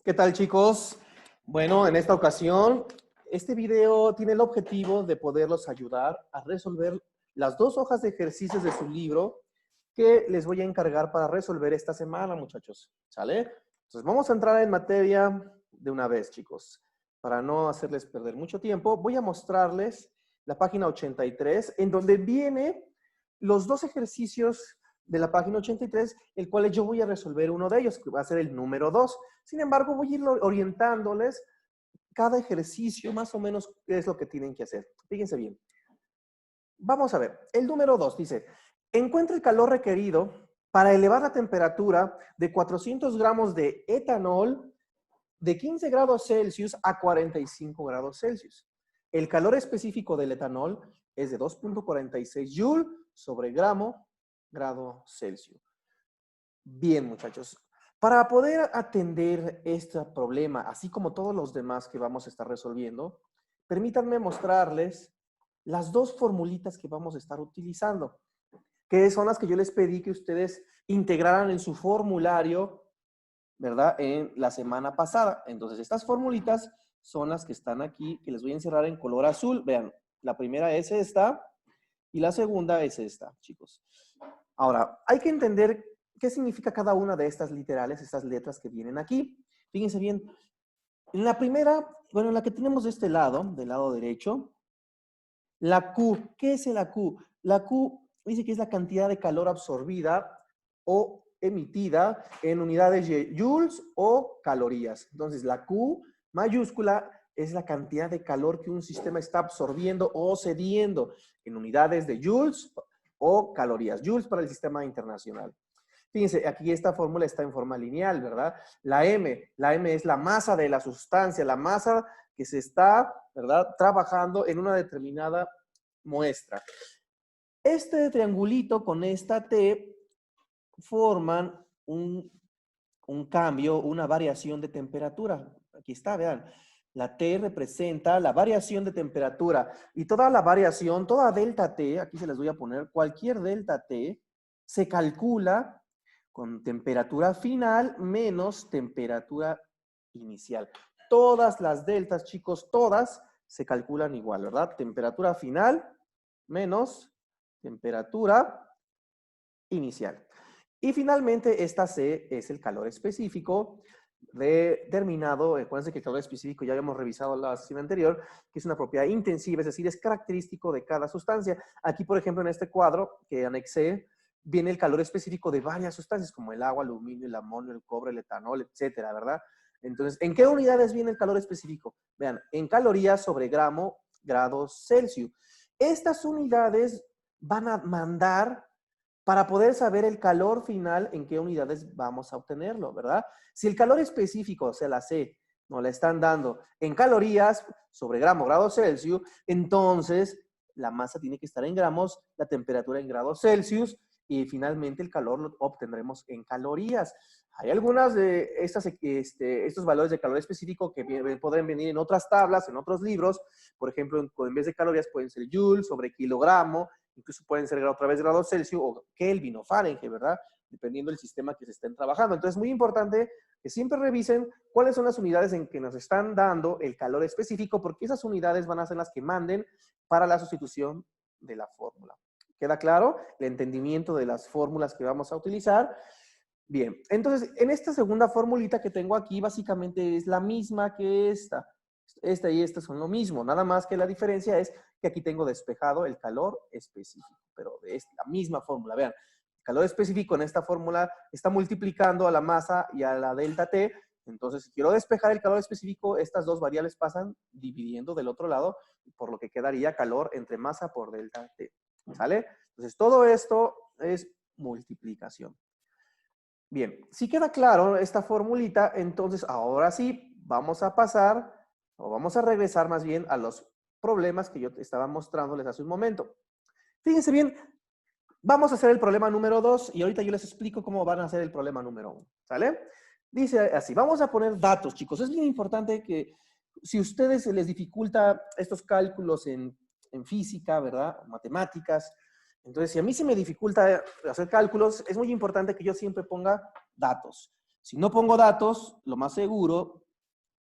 ¿Qué tal, chicos? Bueno, en esta ocasión, este video tiene el objetivo de poderlos ayudar a resolver las dos hojas de ejercicios de su libro que les voy a encargar para resolver esta semana, muchachos. ¿Sale? Entonces, vamos a entrar en materia de una vez, chicos. Para no hacerles perder mucho tiempo, voy a mostrarles la página 83, en donde viene los dos ejercicios de la página 83, el cual yo voy a resolver uno de ellos, que va a ser el número 2. Sin embargo, voy a ir orientándoles cada ejercicio, más o menos, qué es lo que tienen que hacer. Fíjense bien. Vamos a ver. El número 2 dice, encuentra el calor requerido para elevar la temperatura de 400 gramos de etanol de 15 grados Celsius a 45 grados Celsius. El calor específico del etanol es de 2.46 Joule sobre grado Celsius. Bien, muchachos. Para poder atender este problema, así como todos los demás que vamos a estar resolviendo, permítanme mostrarles las dos formulitas que vamos a estar utilizando, que son las que yo les pedí que ustedes integraran en su formulario, ¿verdad? En la semana pasada. Entonces, estas formulitas son las que están aquí, que les voy a encerrar en color azul. Vean, la primera es esta y la segunda es esta, chicos. Ahora, hay que entender qué significa cada una de estas literales, estas letras que vienen aquí. Fíjense bien, en la primera, bueno, en la que tenemos de este lado, del lado derecho, la Q. ¿Qué es la Q? La Q dice que es la cantidad de calor absorbida o emitida en unidades de joules o calorías. Entonces, la Q mayúscula es la cantidad de calor que un sistema está absorbiendo o cediendo en unidades de joules o calorías. Joules para el sistema internacional. Fíjense, aquí esta fórmula está en forma lineal, ¿verdad? La M es la masa de la sustancia, la masa que se está, ¿verdad?, trabajando en una determinada muestra. Este triangulito con esta T forman un cambio, una variación de temperatura. Aquí está, vean. La T representa la variación de temperatura y toda la variación, toda delta T, aquí se les voy a poner, cualquier delta T se calcula con temperatura final menos temperatura inicial. Todas las deltas, chicos, todas se calculan igual, ¿verdad? Temperatura final menos temperatura inicial. Y finalmente, esta C es el calor específico determinado. Acuérdense que el calor específico ya habíamos revisado la sesión anterior, que es una propiedad intensiva, es decir, es característico de cada sustancia. Aquí, por ejemplo, en este cuadro que anexé, viene el calor específico de varias sustancias, como el agua, el aluminio, el amonio, el cobre, el etanol, etcétera, ¿verdad? Entonces, ¿en qué unidades viene el calor específico? Vean, en calorías sobre grados Celsius. Estas unidades van a mandar para poder saber el calor final, en qué unidades vamos a obtenerlo, ¿verdad? Si el calor específico, o sea, la C, nos la están dando en calorías sobre grado Celsius, entonces la masa tiene que estar en gramos, la temperatura en grados Celsius, y finalmente el calor lo obtendremos en calorías. Hay algunas de estos valores de calor específico que pueden venir en otras tablas, en otros libros. Por ejemplo, en vez de calorías pueden ser joule sobre kilogramo, incluso pueden ser otra vez grados Celsius o Kelvin o Fahrenheit, ¿verdad? Dependiendo del sistema que se estén trabajando. Entonces, es muy importante que siempre revisen cuáles son las unidades en que nos están dando el calor específico, porque esas unidades van a ser las que manden para la sustitución de la fórmula. ¿Queda claro? El entendimiento de las fórmulas que vamos a utilizar. Bien, entonces, en esta segunda formulita que tengo aquí, básicamente es la misma que esta. Esta y esta son lo mismo, nada más que la diferencia es que aquí tengo despejado el calor específico, pero es la misma fórmula. Vean, el calor específico en esta fórmula está multiplicando a la masa y a la delta T. Entonces, si quiero despejar el calor específico, estas dos variables pasan dividiendo del otro lado, por lo que quedaría calor entre masa por delta T. ¿Sale? Entonces, todo esto es multiplicación. Bien, si queda claro esta formulita, entonces ahora sí vamos a pasar, o vamos a regresar más bien a los problemas que yo estaba mostrándoles hace un momento. Fíjense bien, vamos a hacer el problema número 2 y ahorita yo les explico cómo van a hacer el problema número 1. ¿Sale? Dice así, vamos a poner datos, chicos. Es bien importante que si a ustedes se les dificulta estos cálculos en física, ¿verdad? Matemáticas. Entonces, si a mí se me dificulta hacer cálculos, es muy importante que yo siempre ponga datos. Si no pongo datos, lo más seguro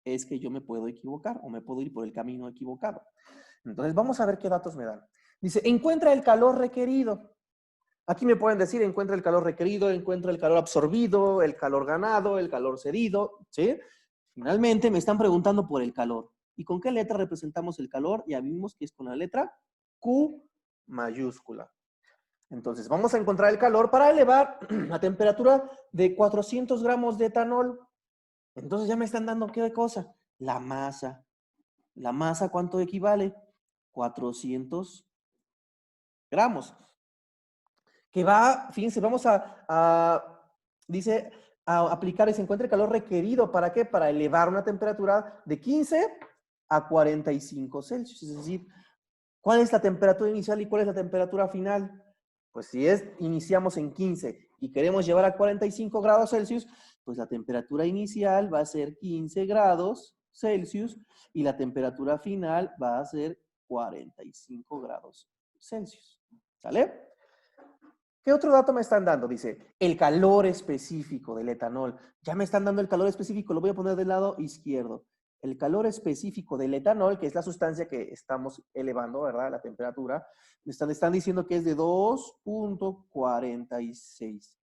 es que yo me puedo equivocar o me puedo ir por el camino equivocado. Entonces, vamos a ver qué datos me dan. Dice, encuentra el calor requerido. Aquí me pueden decir, encuentra el calor requerido, encuentra el calor absorbido, el calor ganado, el calor cedido, ¿sí? Finalmente me están preguntando por el calor. ¿Y con qué letra representamos el calor? Ya vimos que es con la letra Q mayúscula. Entonces, vamos a encontrar el calor para elevar la temperatura de 400 gramos de etanol. Entonces, ya me están dando ¿qué cosa? La masa. ¿La masa cuánto equivale? 400 gramos. Que va, fíjense, vamos dice, a aplicar y se encuentra el calor requerido. ¿Para qué? Para elevar una temperatura de 15 a 45 Celsius. Es decir, ¿cuál es la temperatura inicial y cuál es la temperatura final? Pues si iniciamos en 15 y queremos llevar a 45 grados Celsius, pues la temperatura inicial va a ser 15 grados Celsius y la temperatura final va a ser 45 grados Celsius. ¿Sale? ¿Qué otro dato me están dando? Dice, el calor específico del etanol. Ya me están dando el calor específico, lo voy a poner del lado izquierdo. El calor específico del etanol, que es la sustancia que estamos elevando, ¿verdad? La temperatura, me están diciendo que es de 2.46.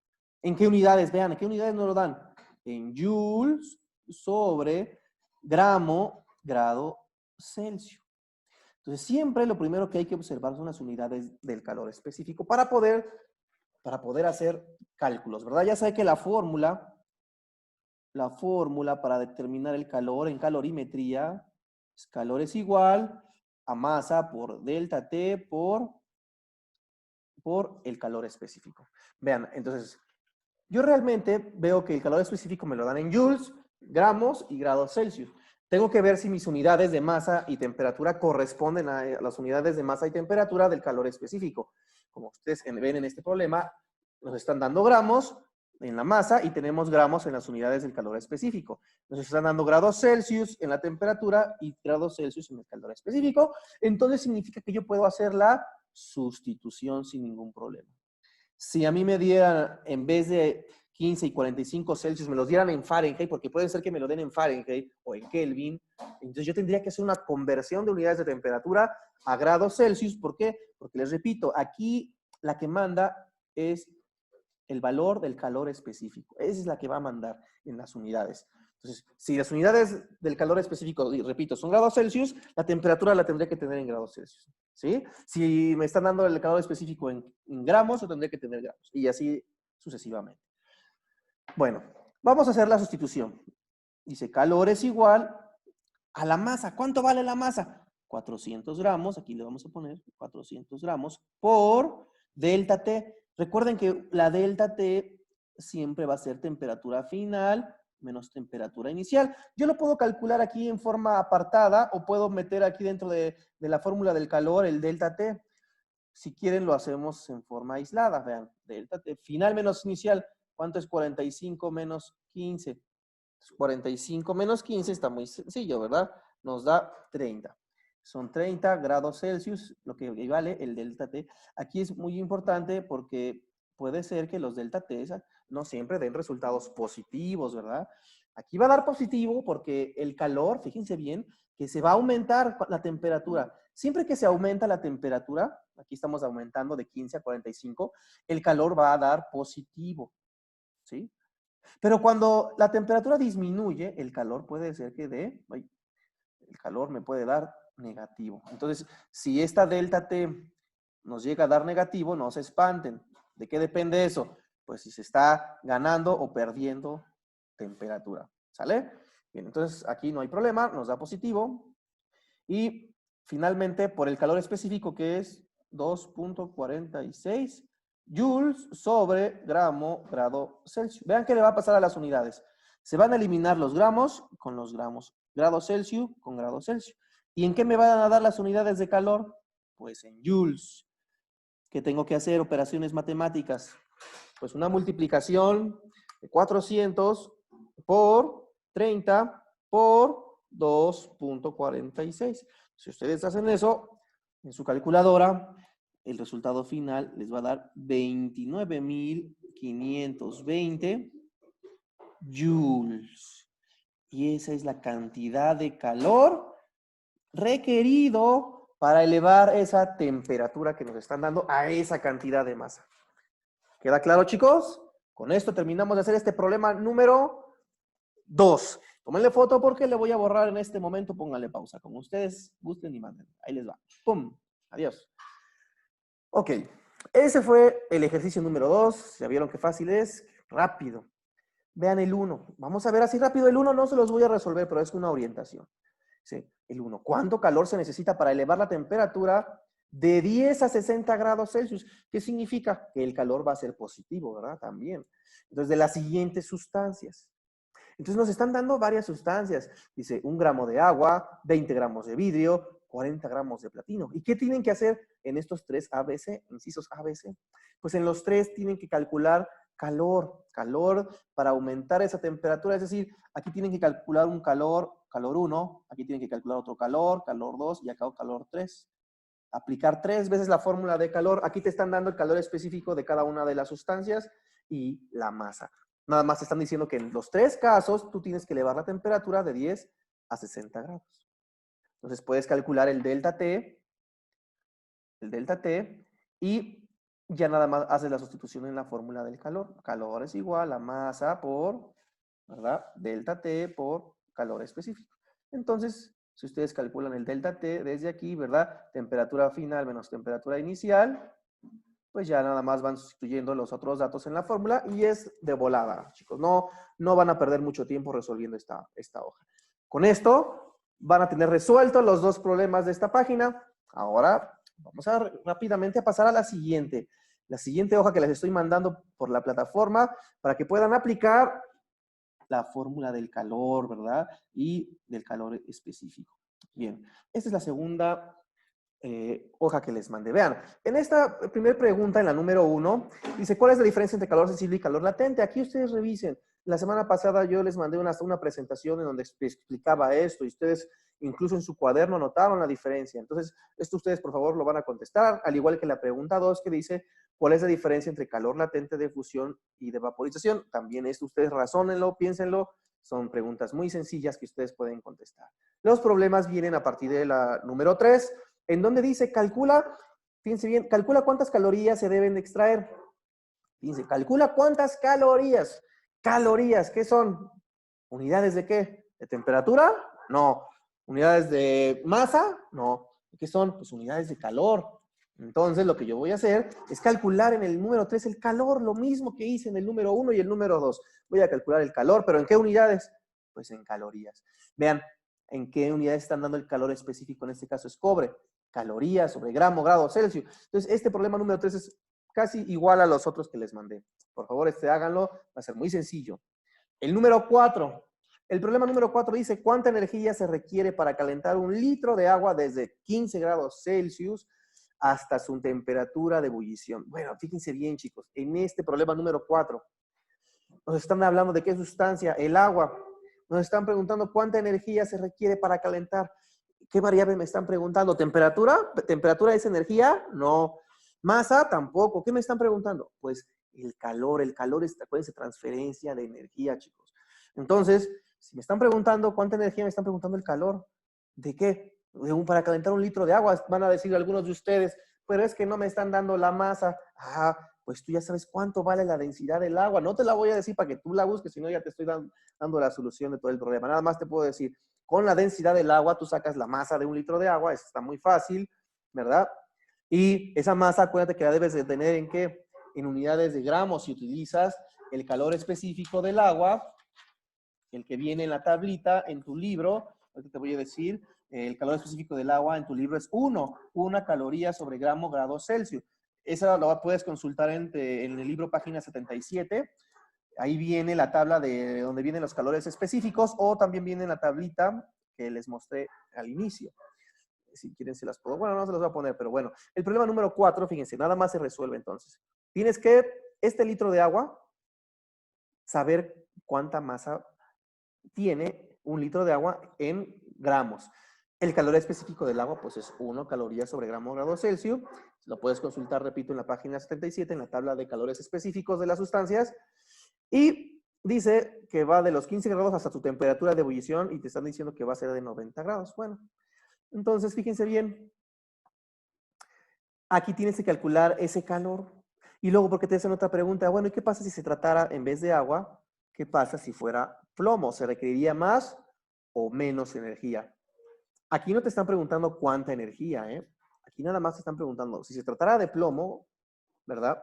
¿En qué unidades? Vean, ¿en qué unidades nos lo dan? En joules sobre gramo grado Celsius. Entonces, siempre lo primero que hay que observar son las unidades del calor específico para poder hacer cálculos, ¿verdad? Ya sabe que la fórmula para determinar el calor en calorimetría, calor es igual a masa por delta T por el calor específico. Vean, entonces, yo realmente veo que el calor específico me lo dan en joules, gramos y grados Celsius. Tengo que ver si mis unidades de masa y temperatura corresponden a las unidades de masa y temperatura del calor específico. Como ustedes ven en este problema, nos están dando gramos en la masa y tenemos gramos en las unidades del calor específico. Nos están dando grados Celsius en la temperatura y grados Celsius en el calor específico. Entonces significa que yo puedo hacer la sustitución sin ningún problema. Si a mí me dieran, en vez de 15 y 45 Celsius, me los dieran en Fahrenheit, porque puede ser que me lo den en Fahrenheit o en Kelvin, entonces yo tendría que hacer una conversión de unidades de temperatura a grados Celsius. ¿Por qué? Porque les repito, aquí la que manda es el valor del calor específico. Esa es la que va a mandar en las unidades. Entonces, si las unidades del calor específico, y repito, son grados Celsius, la temperatura la tendré que tener en grados Celsius. ¿Sí? Si me están dando el calor específico en gramos, lo tendré que tener gramos. Y así sucesivamente. Bueno, vamos a hacer la sustitución. Dice, calor es igual a la masa. ¿Cuánto vale la masa? 400 gramos, aquí le vamos a poner 400 gramos por delta T. Recuerden que la delta T siempre va a ser temperatura final menos temperatura inicial. Yo lo puedo calcular aquí en forma apartada o puedo meter aquí dentro de la fórmula del calor el delta T. Si quieren lo hacemos en forma aislada. Vean, delta T final menos inicial. ¿Cuánto es 45 menos 15? 45 menos 15 está muy sencillo, ¿verdad? Nos da 30. Son 30 grados Celsius, lo que equivale el delta T. Aquí es muy importante porque puede ser que los delta T no siempre den resultados positivos, ¿verdad? Aquí va a dar positivo porque el calor, fíjense bien, que se va a aumentar la temperatura. Siempre que se aumenta la temperatura, aquí estamos aumentando de 15 a 45, el calor va a dar positivo, ¿sí? Pero cuando la temperatura disminuye, el calor puede ser que el calor me puede dar negativo. Entonces, si esta delta T nos llega a dar negativo, no se espanten. ¿De qué depende eso? Pues si se está ganando o perdiendo temperatura. ¿Sale? Bien, entonces aquí no hay problema, nos da positivo. Y finalmente, por el calor específico que es 2.46 joules sobre gramo grado Celsius. Vean qué le va a pasar a las unidades. Se van a eliminar los gramos con los gramos. Grado Celsius con grado Celsius. ¿Y en qué me van a dar las unidades de calor? Pues en joules. ¿Qué tengo que hacer? Operaciones matemáticas. Pues una multiplicación de 400 por 30 por 2.46. Si ustedes hacen eso en su calculadora, el resultado final les va a dar 29.520 joules. Y esa es la cantidad de calor requerido para elevar esa temperatura que nos están dando a esa cantidad de masa. ¿Queda claro, chicos? Con esto terminamos de hacer este problema número 2. Tómenle foto porque le voy a borrar en este momento. Pónganle pausa. Como ustedes gusten y manden. Ahí les va. ¡Pum! Adiós. Ok. Ese fue el ejercicio número 2. ¿Ya vieron qué fácil es? Rápido. Vean el 1. Vamos a ver así rápido. El 1 no se los voy a resolver, pero es una orientación. Sí, el 1. ¿Cuánto calor se necesita para elevar la temperatura de 10 a 60 grados Celsius? ¿Qué significa? Que el calor va a ser positivo, ¿verdad? También. Entonces, de las siguientes sustancias. Entonces, nos están dando varias sustancias. Dice, 1 gramo de agua, 20 gramos de vidrio, 40 gramos de platino. ¿Y qué tienen que hacer en estos 3 ABC, incisos ABC? Pues en los 3 tienen que calcular calor para aumentar esa temperatura. Es decir, aquí tienen que calcular un calor 1, aquí tienen que calcular otro calor 2 y acá calor 3. Aplicar 3 veces la fórmula de calor. Aquí te están dando el calor específico de cada una de las sustancias y la masa. Nada más te están diciendo que en los 3 casos tú tienes que elevar la temperatura de 10 a 60 grados. Entonces puedes calcular el delta T y ya nada más haces la sustitución en la fórmula del calor. Calor es igual a masa por, ¿verdad? Delta T por calor específico. Entonces, si ustedes calculan el delta T desde aquí, ¿verdad? Temperatura final menos temperatura inicial, pues ya nada más van sustituyendo los otros datos en la fórmula y es de volada, chicos. No van a perder mucho tiempo resolviendo esta hoja. Con esto van a tener resueltos los 2 problemas de esta página. Ahora vamos a rápidamente a pasar a la siguiente. La siguiente hoja que les estoy mandando por la plataforma para que puedan aplicar la fórmula del calor, ¿verdad? Y del calor específico. Bien, esta es la segunda hoja que les mandé. Vean, en esta primera pregunta, en la número 1, dice, ¿cuál es la diferencia entre calor sensible y calor latente? Aquí ustedes revisen. La semana pasada yo les mandé una presentación en donde explicaba esto y ustedes incluso en su cuaderno notaron la diferencia. Entonces, esto ustedes por favor lo van a contestar, al igual que la pregunta 2 que dice, ¿cuál es la diferencia entre calor latente de fusión y de vaporización? También esto ustedes razónenlo, piénsenlo. Son preguntas muy sencillas que ustedes pueden contestar. Los problemas vienen a partir de la número 3, en donde dice, fíjense bien, calcula cuántas calorías se deben de extraer. Dice, calcula cuántas calorías. Calorías, ¿qué son? ¿Unidades de qué? ¿De temperatura? No. ¿Unidades de masa? No. ¿Qué son? Pues unidades de calor. Entonces, lo que yo voy a hacer es calcular en el número 3 el calor, lo mismo que hice en el número 1 y el número 2. Voy a calcular el calor, ¿pero en qué unidades? Pues en calorías. Vean, ¿en qué unidades están dando el calor específico? En este caso es cobre. Calorías sobre gramo, grado Celsius. Entonces, este problema número 3 es casi igual a los otros que les mandé. Por favor, háganlo. Va a ser muy sencillo. El número 4. El problema número 4 dice, ¿cuánta energía se requiere para calentar 1 litro de agua desde 15 grados Celsius hasta su temperatura de ebullición? Bueno, fíjense bien, chicos. En este problema número 4, nos están hablando de qué sustancia, el agua. Nos están preguntando cuánta energía se requiere para calentar. ¿Qué variable me están preguntando? ¿Temperatura? ¿Temperatura es energía? No. ¿Masa? Tampoco. ¿Qué me están preguntando? Pues el calor. El calor es, acuérdense, transferencia de energía, chicos. Entonces, si me están preguntando cuánta energía, me están preguntando el calor. ¿De qué? Para calentar 1 litro de agua, van a decir algunos de ustedes, pero es que no me están dando la masa. Ah, pues tú ya sabes cuánto vale la densidad del agua. No te la voy a decir para que tú la busques, sino ya te estoy dando la solución de todo el problema. Nada más te puedo decir, con la densidad del agua, tú sacas la masa de 1 litro de agua, eso está muy fácil, ¿verdad? Y esa masa, acuérdate que la debes de tener ¿en qué? En unidades de gramos. Si utilizas el calor específico del agua, el que viene en la tablita, en tu libro, ahorita te voy a decir, el calor específico del agua en tu libro es 1 caloría sobre gramo grado Celsius. Esa lo puedes consultar en el libro página 77. Ahí viene la tabla de donde vienen los calores específicos o también viene la tablita que les mostré al inicio. Si quieren se las puedo, bueno, no se las voy a poner, pero bueno. El problema número 4, fíjense, nada más se resuelve entonces. Tienes que, este litro de agua, saber cuánta masa tiene 1 litro de agua en gramos. El calor específico del agua, pues es 1 caloría sobre gramo grado Celsius. Lo puedes consultar, repito, en la página 77, en la tabla de calores específicos de las sustancias. Y dice que va de los 15 grados hasta tu temperatura de ebullición y te están diciendo que va a ser de 90 grados. Bueno, entonces fíjense bien, aquí tienes que calcular ese calor. Y luego, porque te hacen otra pregunta, bueno, ¿y qué pasa si se tratara en vez de agua? ¿Qué pasa si fuera plomo? ¿Se requeriría más o menos energía? Aquí no te están preguntando cuánta energía, ¿eh? Aquí nada más te están preguntando, si se tratara de plomo, ¿verdad?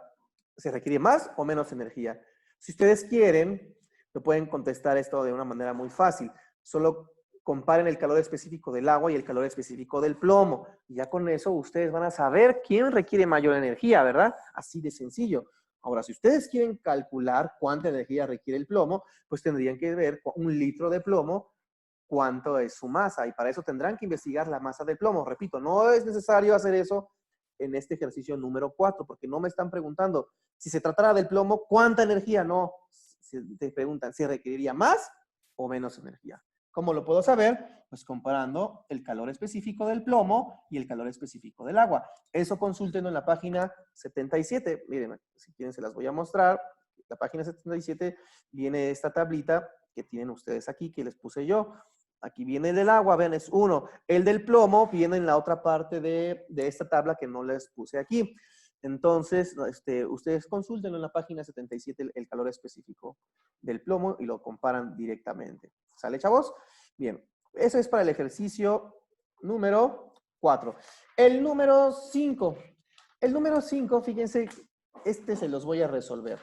¿Se requiere más o menos energía? Si ustedes quieren, me pueden contestar esto de una manera muy fácil. Solo comparen el calor específico del agua y el calor específico del plomo. Y ya con eso ustedes van a saber quién requiere mayor energía, ¿verdad? Así de sencillo. Ahora, si ustedes quieren calcular cuánta energía requiere el plomo, pues tendrían que ver 1 litro de plomo, cuánto es su masa. Y para eso tendrán que investigar la masa del plomo. Repito, no es necesario hacer eso en este ejercicio número 4, porque no me están preguntando, si se tratara del plomo, ¿cuánta energía? No, te preguntan, ¿se requeriría más o menos energía? ¿Cómo lo puedo saber? Pues comparando el calor específico del plomo y el calor específico del agua. Eso consúltenlo en la página 77. Miren, si quieren se las voy a mostrar. La página 77 viene esta tablita que tienen ustedes aquí, que les puse yo. Aquí viene el del agua, vean, es 1. El del plomo viene en la otra parte de esta tabla que no les puse aquí. Entonces, ustedes consulten en la página 77 el calor específico del plomo y lo comparan directamente. ¿Sale, chavos? Bien, eso es para el ejercicio número 4. El número 5. El número 5, fíjense, se los voy a resolver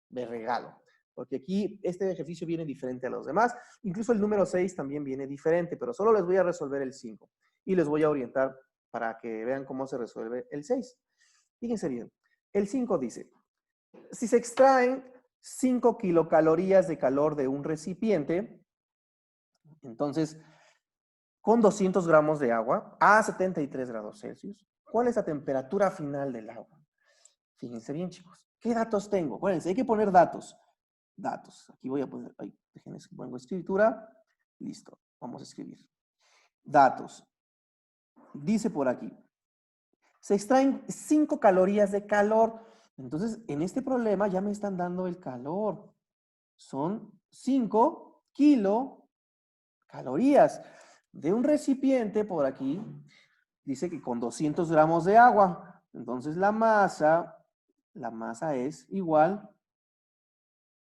de regalo. Porque aquí este ejercicio viene diferente a los demás. Incluso el número 6 también viene diferente, pero solo les voy a resolver el 5. Y les voy a orientar para que vean cómo se resuelve el 6. Fíjense bien. El 5 dice, si se extraen 5 kilocalorías de calor de un recipiente, entonces, con 200 gramos de agua a 73 grados Celsius, ¿cuál es la temperatura final del agua? Fíjense bien, chicos. ¿Qué datos tengo? Acuérdense, hay que poner datos. Datos. Aquí voy a poner, déjenme que pongo escritura. Listo, vamos a escribir. Datos. Dice por aquí, se extraen 5 calorías de calor. Entonces, en este problema ya me están dando el calor. Son 5 kilocalorías de un recipiente por aquí. Dice que con 200 gramos de agua. Entonces, la masa es igual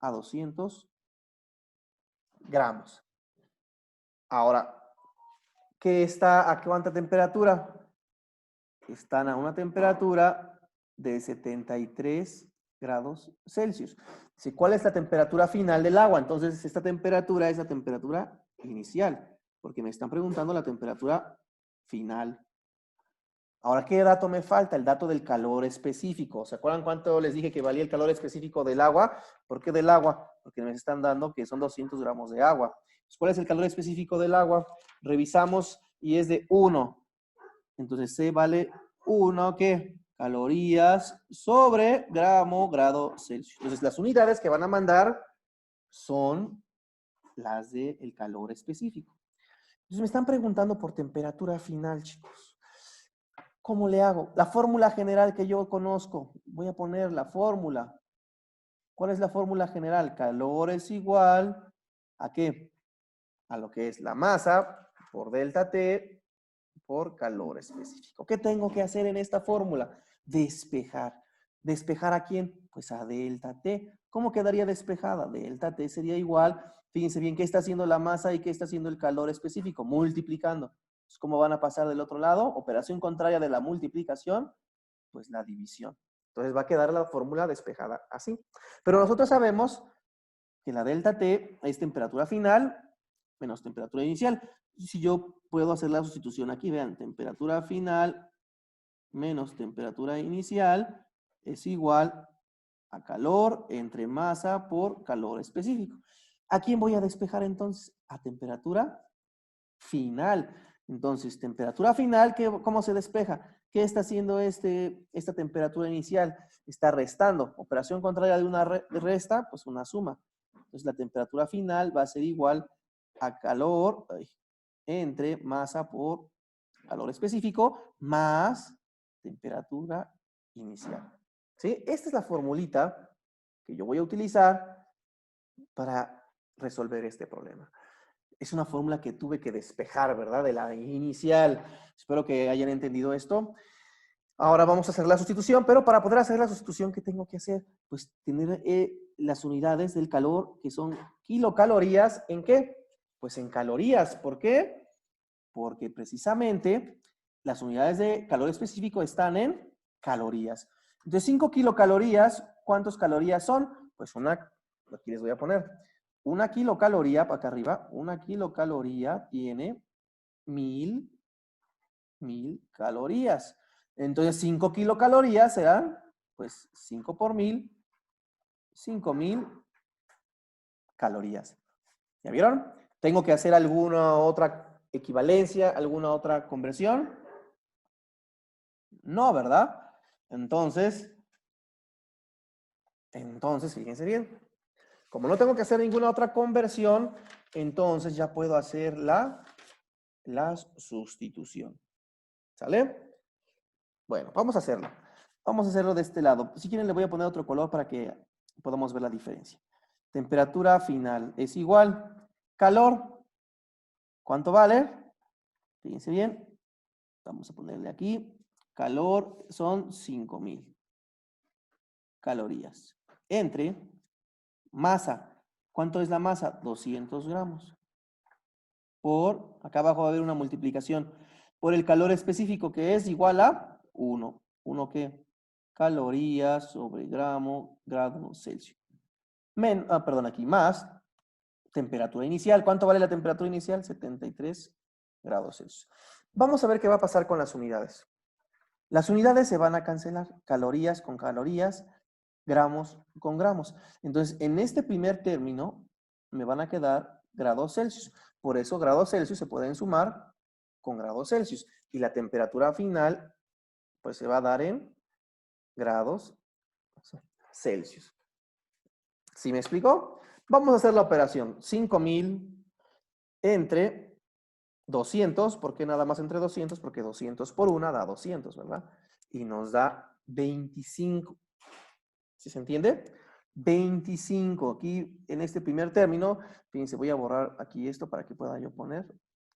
a 200 gramos. Ahora, ¿qué está a cuánta temperatura? Están a una temperatura de 73 grados Celsius. Dice, ¿cuál es la temperatura final del agua? Entonces, esta temperatura es la temperatura inicial, porque me están preguntando la temperatura final. Ahora, ¿qué dato me falta? El dato del calor específico. ¿Se acuerdan cuánto les dije que valía el calor específico del agua? ¿Por qué del agua? Porque me están dando que son 200 gramos de agua. ¿Cuál es el calor específico del agua? Revisamos y es de 1. Entonces, C vale 1, ¿qué? Calorías sobre grado Celsius. Entonces, las unidades que van a mandar son las del calor específico. Entonces, me están preguntando por temperatura final, chicos. ¿Cómo le hago? La fórmula general que yo conozco. Voy a poner la fórmula. ¿Cuál es la fórmula general? Calor es igual ¿a qué? A lo que es la masa por delta T por calor específico. ¿Qué tengo que hacer en esta fórmula? Despejar. ¿Despejar a quién? Pues a delta T. ¿Cómo quedaría despejada? Delta T sería igual. Fíjense bien, ¿qué está haciendo la masa y qué está haciendo el calor específico? Multiplicando. ¿Cómo van a pasar del otro lado? Operación contraria de la multiplicación, pues la división. Entonces va a quedar la fórmula despejada así. Pero nosotros sabemos que la delta T es temperatura final menos temperatura inicial. Y si yo puedo hacer la sustitución aquí, vean, temperatura final menos temperatura inicial es igual a calor entre masa por calor específico. ¿A quién voy a despejar entonces? A temperatura final. Entonces, temperatura final, ¿cómo se despeja? ¿Qué está haciendo esta temperatura inicial? Está restando. Operación contraria de una resta, pues una suma. Entonces, la temperatura final va a ser igual a calor entre masa por calor específico más temperatura inicial. ¿Sí? Esta es la formulita que yo voy a utilizar para resolver este problema. Es una fórmula que tuve que despejar, ¿verdad? De la inicial. Espero que hayan entendido esto. Ahora vamos a hacer la sustitución, pero para poder hacer la sustitución, ¿qué tengo que hacer? Pues tener las unidades del calor, que son kilocalorías, ¿en qué? Pues en calorías. ¿Por qué? Porque precisamente las unidades de calor específico están en calorías. De 5 kilocalorías, ¿cuántas calorías son? Pues aquí les voy a poner. Una kilocaloría, para acá arriba, una kilocaloría tiene 1000 calorías. Entonces, 5 kilocalorías serán, pues, 5 por 1000, 5000 calorías. ¿Ya vieron? ¿Tengo que hacer alguna otra equivalencia, alguna otra conversión? No, ¿verdad? Entonces, fíjense bien. Como no tengo que hacer ninguna otra conversión, entonces ya puedo hacer la sustitución. ¿Sale? Bueno, vamos a hacerlo. Vamos a hacerlo de este lado. Si quieren, le voy a poner otro color para que podamos ver la diferencia. Temperatura final es igual. Calor, ¿cuánto vale? Fíjense bien. Vamos a ponerle aquí. Calor son 5000 calorías. Entre masa. ¿Cuánto es la masa? 200 gramos. Por, acá abajo va a haber una multiplicación. Por el calor específico, que es igual a 1. ¿1 qué? Calorías sobre grado Celsius. Perdón, aquí más temperatura inicial. ¿Cuánto vale la temperatura inicial? 73 grados Celsius. Vamos a ver qué va a pasar con las unidades. Las unidades se van a cancelar. Calorías con calorías, gramos con gramos. Entonces, en este primer término me van a quedar grados Celsius. Por eso grados Celsius se pueden sumar con grados Celsius. Y la temperatura final, pues se va a dar en grados Celsius. ¿Sí me explicó? Vamos a hacer la operación. 5000 entre 200. ¿Por qué nada más entre 200? Porque 200 por 1 da 200, ¿verdad? Y nos da 25. ¿Sí se entiende? 25. Aquí en este primer término, fíjense, voy a borrar aquí esto para que pueda yo poner.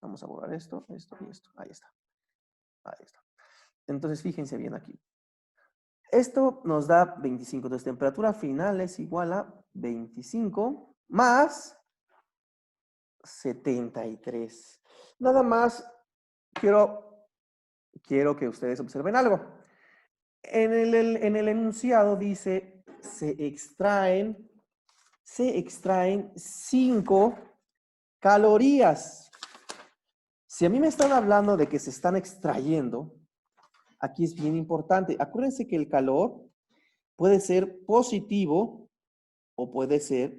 Vamos a borrar esto, esto y esto. Ahí está. Ahí está. Entonces, fíjense bien aquí. Esto nos da 25. Entonces, temperatura final es igual a 25 más 73. Nada más quiero que ustedes observen algo. En el enunciado dice, se extraen 5 calorías. Si a mí me están hablando de que se están extrayendo, aquí es bien importante. Acuérdense que el calor puede ser positivo o puede ser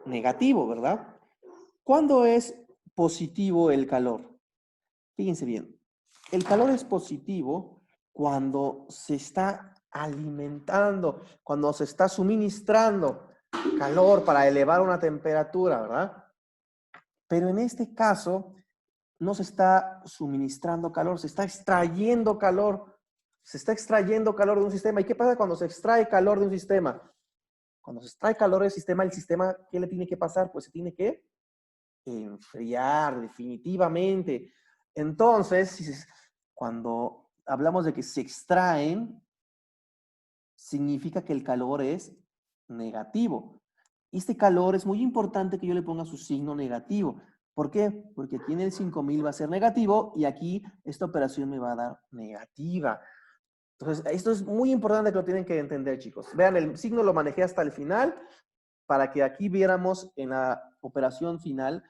negativo, ¿verdad? ¿Cuándo es positivo el calor? Fíjense bien, el calor es positivo cuando se está alimentando, cuando se está suministrando calor para elevar una temperatura, ¿verdad? Pero en este caso no se está suministrando calor, se está extrayendo calor. Se está extrayendo calor de un sistema. ¿Y qué pasa cuando se extrae calor de un sistema? Cuando se extrae calor del sistema, el sistema, ¿qué le tiene que pasar? Pues se tiene que enfriar definitivamente. Entonces, cuando hablamos de que se extraen, significa que el calor es negativo. Este calor es muy importante que yo le ponga su signo negativo. ¿Por qué? Porque aquí en el 5000 va a ser negativo y aquí esta operación me va a dar negativa. Entonces, esto es muy importante que lo tienen que entender, chicos. Vean, el signo lo manejé hasta el final para que aquí viéramos en la operación final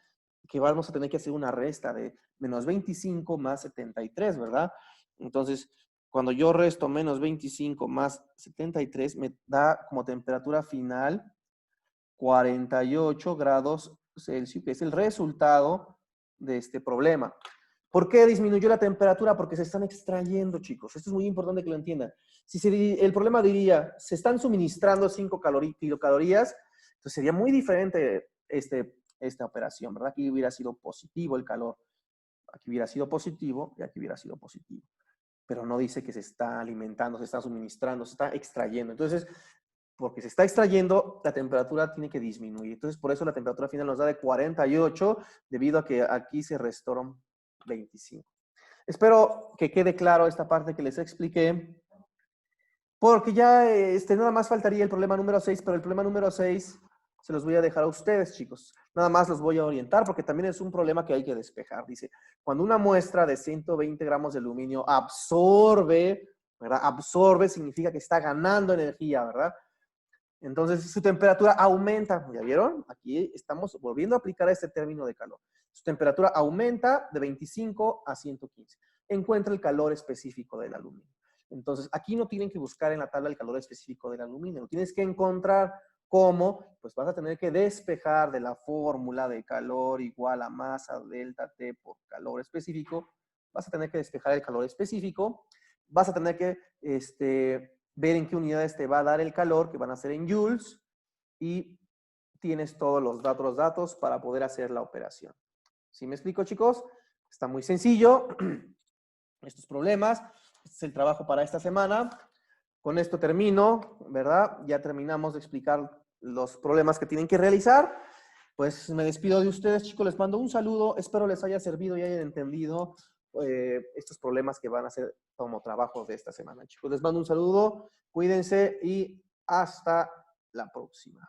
que vamos a tener que hacer una resta de menos 25 más 73, ¿verdad? Entonces, cuando yo resto menos 25 más 73, me da como temperatura final 48 grados Celsius, que es el resultado de este problema. ¿Por qué disminuyó la temperatura? Porque se están extrayendo, chicos. Esto es muy importante que lo entiendan. Si el problema diría, se están suministrando 5 kilocalorías, entonces sería muy diferente esta operación, ¿verdad? Aquí hubiera sido positivo el calor. Aquí hubiera sido positivo y aquí hubiera sido positivo. Pero no dice que se está alimentando, se está suministrando, se está extrayendo. Entonces, porque se está extrayendo, la temperatura tiene que disminuir. Entonces, por eso la temperatura final nos da de 48, debido a que aquí se restaron 25. Espero que quede claro esta parte que les expliqué, porque ya nada más faltaría el problema número 6, pero el problema número 6 se los voy a dejar a ustedes, chicos. Nada más los voy a orientar porque también es un problema que hay que despejar. Dice, cuando una muestra de 120 gramos de aluminio absorbe, ¿verdad? Absorbe significa que está ganando energía, ¿verdad? Entonces su temperatura aumenta. ¿Ya vieron? Aquí estamos volviendo a aplicar este término de calor. Su temperatura aumenta de 25 a 115. Encuentra el calor específico del aluminio. Entonces, aquí no tienen que buscar en la tabla el calor específico del aluminio. Lo tienes que encontrar. ¿Cómo? Pues vas a tener que despejar de la fórmula de calor igual a masa delta T por calor específico. Vas a tener que despejar el calor específico. Vas a tener que ver en qué unidades te va a dar el calor, que van a ser en joules, y tienes todos los datos para poder hacer la operación. ¿Sí me explico, chicos? Está muy sencillo. Estos problemas. Este es el trabajo para esta semana. Con esto termino, ¿verdad? Ya terminamos de explicar los problemas que tienen que realizar. Pues me despido de ustedes, chicos. Les mando un saludo. Espero les haya servido y hayan entendido estos problemas que van a ser como trabajo de esta semana, chicos. Les mando un saludo. Cuídense y hasta la próxima.